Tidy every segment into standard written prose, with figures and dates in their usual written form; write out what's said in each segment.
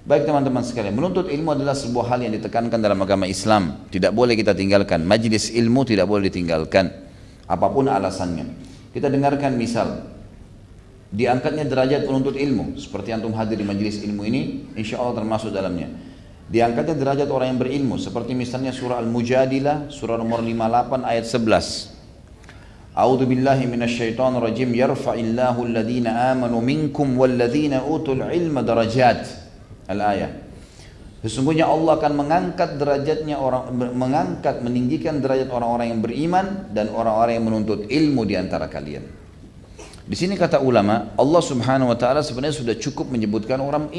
Baik teman-teman sekalian, menuntut ilmu adalah sebuah hal yang ditekankan dalam agama Islam. Tidak boleh kita tinggalkan. Majlis ilmu tidak boleh ditinggalkan, apapun alasannya. Kita dengarkan misal, diangkatnya derajat penuntut ilmu, seperti antum hadir di majlis ilmu ini, insya Allah termasuk dalamnya. Diangkatnya derajat orang yang berilmu, seperti misalnya surah Al-Mujadilah, surah nomor 58 ayat 11. A'udzu billahi minasyaitonir rajim, yarfa'illahu alladhina amanu minkum walladhina utul ilma darajat. Al-ayah. Sesungguhnya Allah akan mengangkat derajatnya meninggikan derajat orang-orang yang beriman dan orang-orang yang menuntut ilmu di antara kalian. Di sini kata ulama, Allah Subhanahu wa taala sebenarnya sudah cukup menyebutkan orang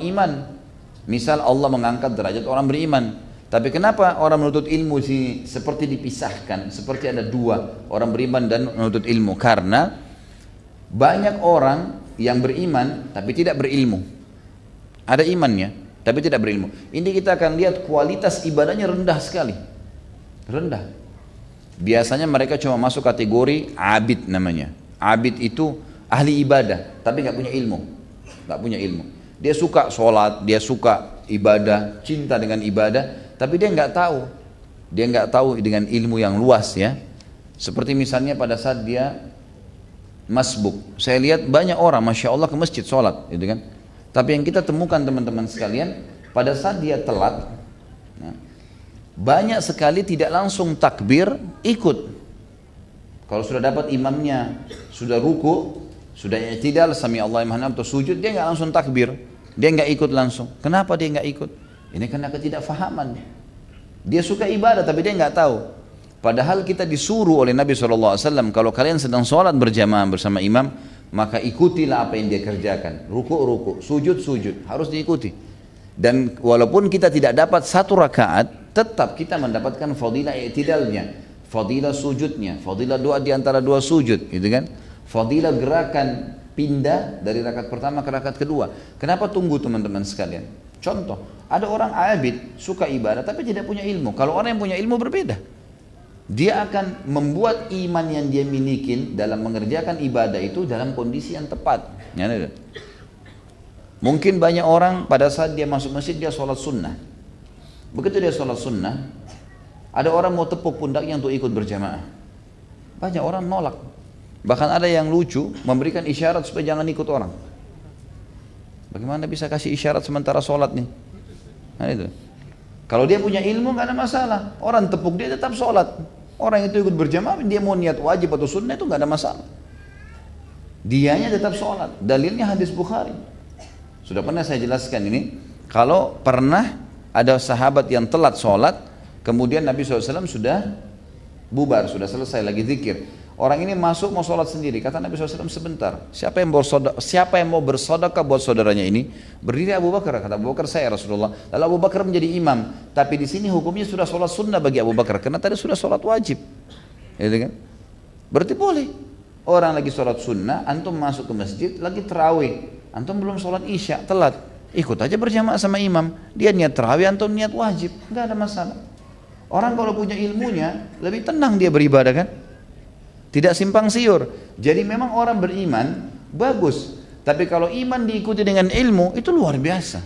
iman. Misal Allah mengangkat derajat orang beriman. Tapi kenapa orang menuntut ilmu sini seperti dipisahkan, seperti ada dua, orang beriman dan menuntut ilmu? Karena banyak orang yang beriman tapi tidak berilmu. Ada imannya, tapi tidak berilmu. Ini kita akan lihat kualitas ibadahnya rendah sekali. Rendah. Biasanya mereka cuma masuk kategori abid namanya. Abid itu ahli ibadah, tapi nggak punya ilmu. Nggak punya ilmu. Dia suka sholat, dia suka ibadah, cinta dengan ibadah, tapi dia nggak tahu. Dia nggak tahu dengan ilmu yang luas ya. Seperti misalnya pada saat dia masbuk. Saya lihat banyak orang, masya Allah ke masjid sholat, gitu kan. Tapi yang kita temukan teman-teman sekalian, pada saat dia telat, banyak sekali tidak langsung takbir, ikut. Kalau sudah dapat imamnya, sudah ruku, sudah i'tidal, sami Allah liman hamidah, atau sujud, dia nggak langsung takbir, dia nggak ikut langsung. Kenapa dia nggak ikut? Ini karena ketidakfahaman. Dia suka ibadah tapi dia nggak tahu. Padahal kita disuruh oleh Nabi SAW, kalau kalian sedang sholat berjamaah bersama imam, maka ikutilah apa yang dia kerjakan. Ruku, sujud, harus diikuti. Dan walaupun kita tidak dapat satu rakaat, tetap kita mendapatkan fadilah i'tidalnya, fadilah sujudnya, fadilah doa di antara dua sujud, gitu kan? Fadilah gerakan pindah dari rakaat pertama ke rakaat kedua. Kenapa tunggu teman-teman sekalian? Contoh, ada orang abid, suka ibadah tapi tidak punya ilmu. Kalau orang yang punya ilmu berbeda. Dia akan membuat iman yang dia miliki dalam mengerjakan ibadah itu dalam kondisi yang tepat. Mungkin banyak orang pada saat dia masuk masjid dia sholat sunnah. Begitu dia sholat sunnah, ada orang mau tepuk pundaknya untuk ikut berjamaah. Banyak orang nolak. Bahkan ada yang lucu memberikan isyarat supaya jangan ikut orang. Bagaimana bisa kasih isyarat sementara sholat nih? Nah itu. Kalau dia punya ilmu nggak ada masalah. Orang tepuk dia tetap sholat. Orang itu ikut berjamaah, dia mau niat wajib atau sunnah itu nggak ada masalah. Dianya tetap sholat. Dalilnya hadis Bukhari. Sudah pernah saya jelaskan ini. Kalau pernah ada sahabat yang telat sholat, kemudian Nabi SAW sudah bubar, sudah selesai lagi zikir. Orang ini masuk mau sholat sendiri. Kata Nabi SAW, sebentar. Siapa yang mau bersedekah buat saudaranya ini? Berdiri Abu Bakar. Kata Abu Bakar, saya Rasulullah. Lalu Abu Bakar menjadi imam. Tapi di sini hukumnya sudah sholat sunnah bagi Abu Bakar. Karena tadi sudah sholat wajib. Gitu kan? Berarti boleh. Orang lagi sholat sunnah, antum masuk ke masjid, lagi terawih. Antum belum sholat isya, telat. Ikut aja berjamaah sama imam. Dia niat terawih, antum niat wajib. Nggak ada masalah. Orang kalau punya ilmunya, lebih tenang dia beribadah kan? Tidak simpang siur. Jadi memang orang beriman bagus. Tapi kalau iman diikuti dengan ilmu itu luar biasa.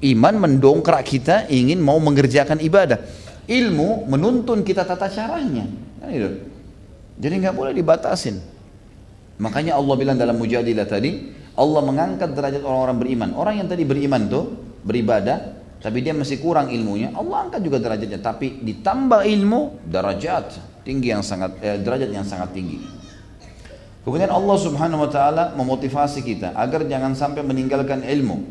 Iman mendongkrak kita ingin mau mengerjakan ibadah. Ilmu menuntun kita tata caranya. Jadi nggak boleh dibatasin. Makanya Allah bilang dalam Mujadilah tadi, Allah mengangkat derajat orang-orang beriman. Orang yang tadi beriman tuh beribadah, tapi dia masih kurang ilmunya, Allah angkat juga derajatnya. Tapi ditambah ilmu, derajat tinggi yang sangat derajat yang sangat tinggi. Kemudian Allah Subhanahu wa taala memotivasi kita agar jangan sampai meninggalkan ilmu.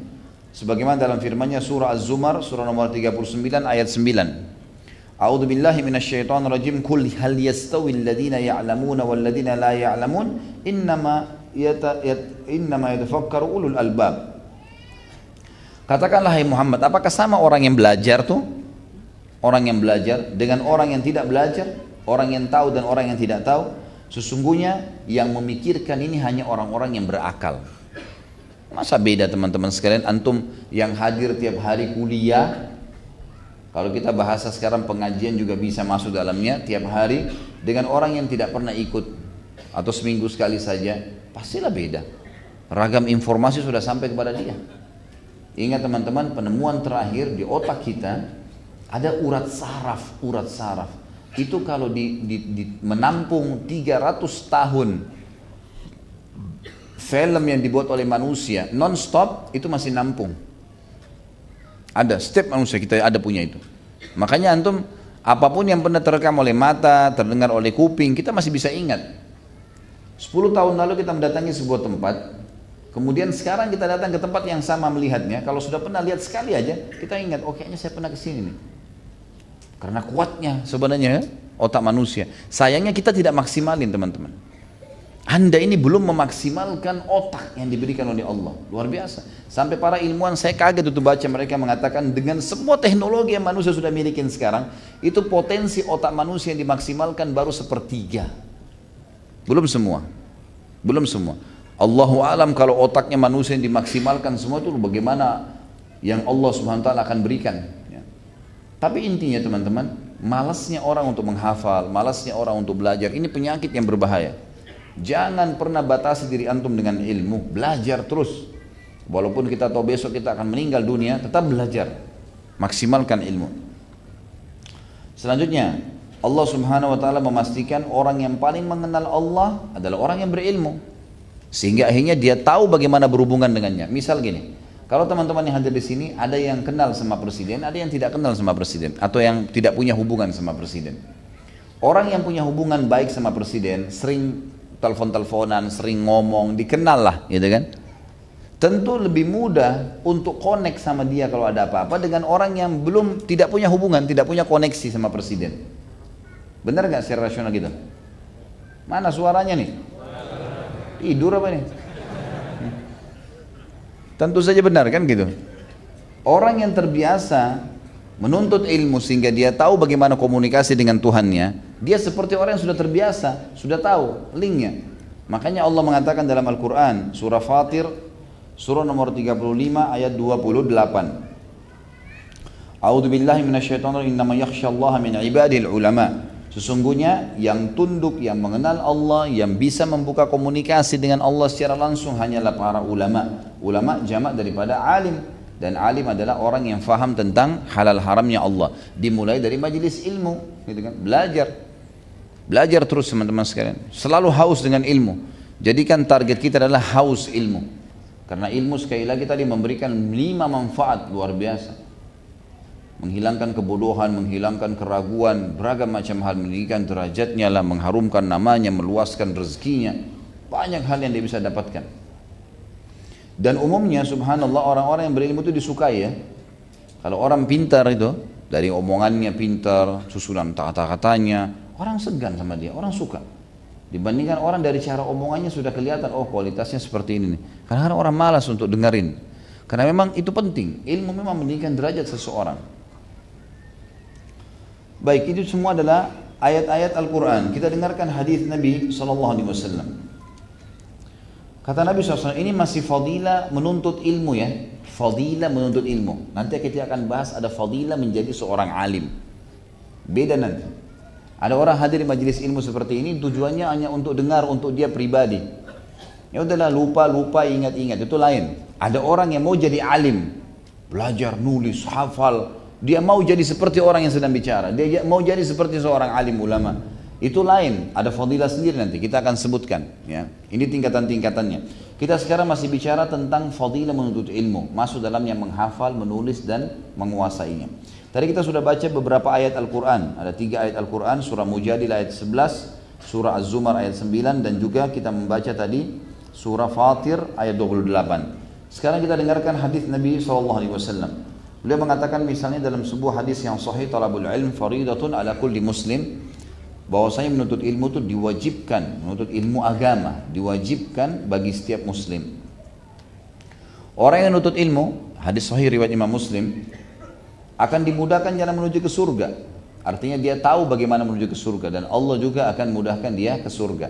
Sebagaimana dalam firman-Nya surah Az-Zumar surah nomor 39 ayat 9. A'udzu billahi minasyaitonir rajim. Qul hal yastawil ladzina ya'lamuna wal ladzina la ya'lamun innama yatafakkaru ulul albab. Katakanlah hai Muhammad, apakah sama orang yang belajar tuh? Orang yang belajar dengan orang yang tidak belajar? Orang yang tahu dan orang yang tidak tahu? Sesungguhnya yang memikirkan ini hanya orang-orang yang berakal. Masa beda teman-teman sekalian, antum yang hadir tiap hari kuliah, kalau kita bahasa sekarang pengajian juga bisa masuk dalamnya tiap hari, dengan orang yang tidak pernah ikut atau seminggu sekali saja, pastilah beda. Ragam informasi sudah sampai kepada dia. Ingat teman-teman, penemuan terakhir di otak kita ada urat saraf. Urat saraf itu kalau menampung 300 tahun film yang dibuat oleh manusia non-stop, itu masih nampung. Ada, setiap manusia kita ada punya itu. Makanya antum, apapun yang pernah terekam oleh mata, terdengar oleh kuping, kita masih bisa ingat. 10 tahun lalu kita mendatangi sebuah tempat, kemudian sekarang kita datang ke tempat yang sama melihatnya. Kalau sudah pernah lihat sekali aja, kita ingat, oh kayaknya saya pernah kesini nih. Karena kuatnya sebenarnya otak manusia. Sayangnya kita tidak maksimalin teman-teman. Anda ini belum memaksimalkan otak yang diberikan oleh Allah. Luar biasa. Sampai para ilmuwan, saya kaget itu baca mereka mengatakan dengan semua teknologi yang manusia sudah milikin sekarang, itu potensi otak manusia yang dimaksimalkan baru 1/3. Belum semua. Belum semua. Allahu alam kalau otaknya manusia yang dimaksimalkan semua itu bagaimana yang Allah Subhanahu wa taala akan berikan. Tapi intinya teman-teman, malasnya orang untuk menghafal, malasnya orang untuk belajar, ini penyakit yang berbahaya. Jangan pernah batasi diri antum dengan ilmu, belajar terus. Walaupun kita tahu besok kita akan meninggal dunia, tetap belajar, maksimalkan ilmu. Selanjutnya, Allah Subhanahu wa taala memastikan orang yang paling mengenal Allah adalah orang yang berilmu. Sehingga akhirnya dia tahu bagaimana berhubungan dengannya. Misal gini, kalau teman-teman yang hadir di sini ada yang kenal sama presiden, ada yang tidak kenal sama presiden, atau yang tidak punya hubungan sama presiden. Orang yang punya hubungan baik sama presiden, sering telepon-teleponan, sering ngomong, dikenal lah, gitu kan? Tentu lebih mudah untuk connect sama dia kalau ada apa-apa dengan orang yang belum, tidak punya hubungan, tidak punya koneksi sama presiden. Benar nggak secara rasional gitu? Mana suaranya nih? Tidur apa nih? Tentu saja benar kan gitu. Orang yang terbiasa menuntut ilmu sehingga dia tahu bagaimana komunikasi dengan Tuhannya, dia seperti orang yang sudah terbiasa, sudah tahu linknya. Makanya Allah mengatakan dalam Al-Quran, surah Fatir, surah nomor 35 ayat 28. A'udzu billahi minasyaitonir rajim, innama yakhsyallaha min ibadil ulama. Sesungguhnya yang tunduk, yang mengenal Allah, yang bisa membuka komunikasi dengan Allah secara langsung hanyalah para ulama. Ulama jamak daripada alim. Dan alim adalah orang yang faham tentang halal haramnya Allah. Dimulai dari majelis ilmu, gitu kan? Belajar terus teman-teman sekalian. Selalu haus dengan ilmu. Jadikan target kita adalah haus ilmu. Karena ilmu sekali lagi tadi memberikan 5 manfaat luar biasa. Menghilangkan kebodohan, menghilangkan keraguan, beragam macam hal, meninggikan derajatnya lah, mengharumkan namanya, meluaskan rezekinya. Banyak hal yang dia bisa dapatkan. Dan umumnya subhanallah orang-orang yang berilmu itu disukai ya. Kalau orang pintar itu, dari omongannya pintar, susunan kata-katanya, orang segan sama dia, orang suka. Dibandingkan orang dari cara omongannya sudah kelihatan, oh kualitasnya seperti ini nih. Kadang-kadang orang malas untuk dengerin. Karena memang itu penting, ilmu memang meninggikan derajat seseorang. Baik, itu semua adalah ayat-ayat Al-Quran. Kita dengarkan hadis Nabi SAW. Kata Nabi SAW, ini masih fadilah menuntut ilmu ya. Fadilah menuntut ilmu. Nanti kita akan bahas ada fadilah menjadi seorang alim. Beda nanti. Ada orang hadir di majelis ilmu seperti ini, tujuannya hanya untuk dengar, untuk dia pribadi. Ya udahlah, lupa, ingat-ingat, itu lain. Ada orang yang mau jadi alim. Belajar, nulis, hafal. Dia mau jadi seperti orang yang sedang bicara. Dia mau jadi seperti seorang alim ulama. Itu lain. Ada fadilah sendiri nanti. Kita akan sebutkan. Ya. Ini tingkatan-tingkatannya. Kita sekarang masih bicara tentang fadilah menuntut ilmu. Masuk dalamnya menghafal, menulis, dan menguasainya. Tadi kita sudah baca beberapa ayat Al-Quran. Ada 3 ayat Al-Quran. Surah Mujadilah ayat 11. Surah Az-Zumar ayat 9. Dan juga kita membaca tadi surah Fatir ayat 28. Sekarang kita dengarkan hadis Nabi SAW. Beliau mengatakan misalnya dalam sebuah hadis yang sahih, talabul ilm faridatun ala kulli muslim, bahwasanya menuntut ilmu itu diwajibkan, menuntut ilmu agama diwajibkan bagi setiap muslim. Orang yang menuntut ilmu, hadis sahih riwayat Imam Muslim, akan dimudahkan jalan menuju ke surga. Artinya dia tahu bagaimana menuju ke surga, dan Allah juga akan mudahkan dia ke surga.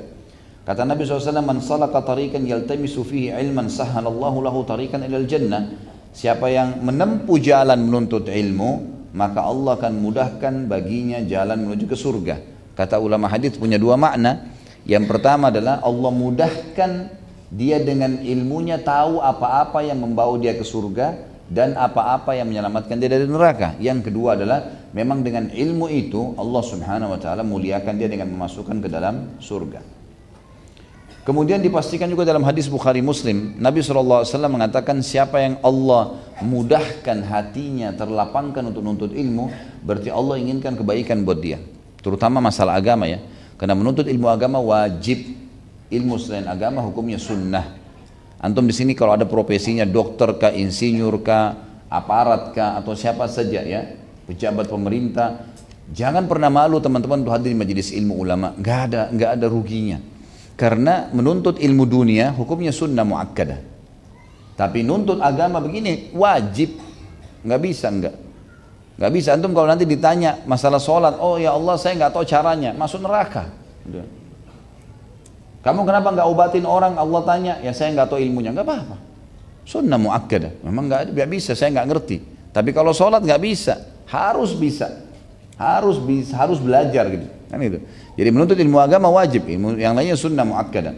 Kata Nabi SAW, man salaka tariqan yaltamisu fihi ilman sahhalallahu lahu tariqan ilal jannah. Siapa yang menempuh jalan menuntut ilmu, maka Allah akan mudahkan baginya jalan menuju ke surga. Kata ulama hadis punya 2 makna. Yang pertama adalah Allah mudahkan dia dengan ilmunya tahu apa-apa yang membawa dia ke surga. dan apa-apa yang menyelamatkan dia dari neraka. Yang kedua adalah memang dengan ilmu itu Allah Subhanahu wa taala muliakan dia dengan memasukkan ke dalam surga. Kemudian dipastikan juga dalam hadis Bukhari Muslim, Nabi SAW mengatakan siapa yang Allah mudahkan hatinya, terlapangkan untuk nuntut ilmu, berarti Allah inginkan kebaikan buat dia. Terutama masalah agama ya. Karena menuntut ilmu agama wajib. Ilmu selain agama hukumnya sunnah. Antum di sini kalau ada profesinya dokter kah, insinyur kah, aparat kah, atau siapa saja ya, pejabat pemerintah, jangan pernah malu teman-teman untuk hadir di majelis ilmu ulama. Nggak ada ruginya. Karena menuntut ilmu dunia hukumnya sunnah muakkadah. Tapi nuntut agama begini wajib. Nggak bisa. Antum kalau nanti ditanya masalah sholat, oh ya Allah saya nggak tahu caranya, masuk neraka. Udah. Kamu kenapa nggak obatin orang? Allah tanya, ya saya nggak tahu ilmunya. Nggak apa-apa. Sunnah muakkadah. Memang nggak bisa, saya nggak ngerti. Tapi kalau sholat nggak bisa, harus belajar gitu. Kan itu. Jadi menuntut ilmu agama wajib, ilmu yang lainnya sunnah muakkadah.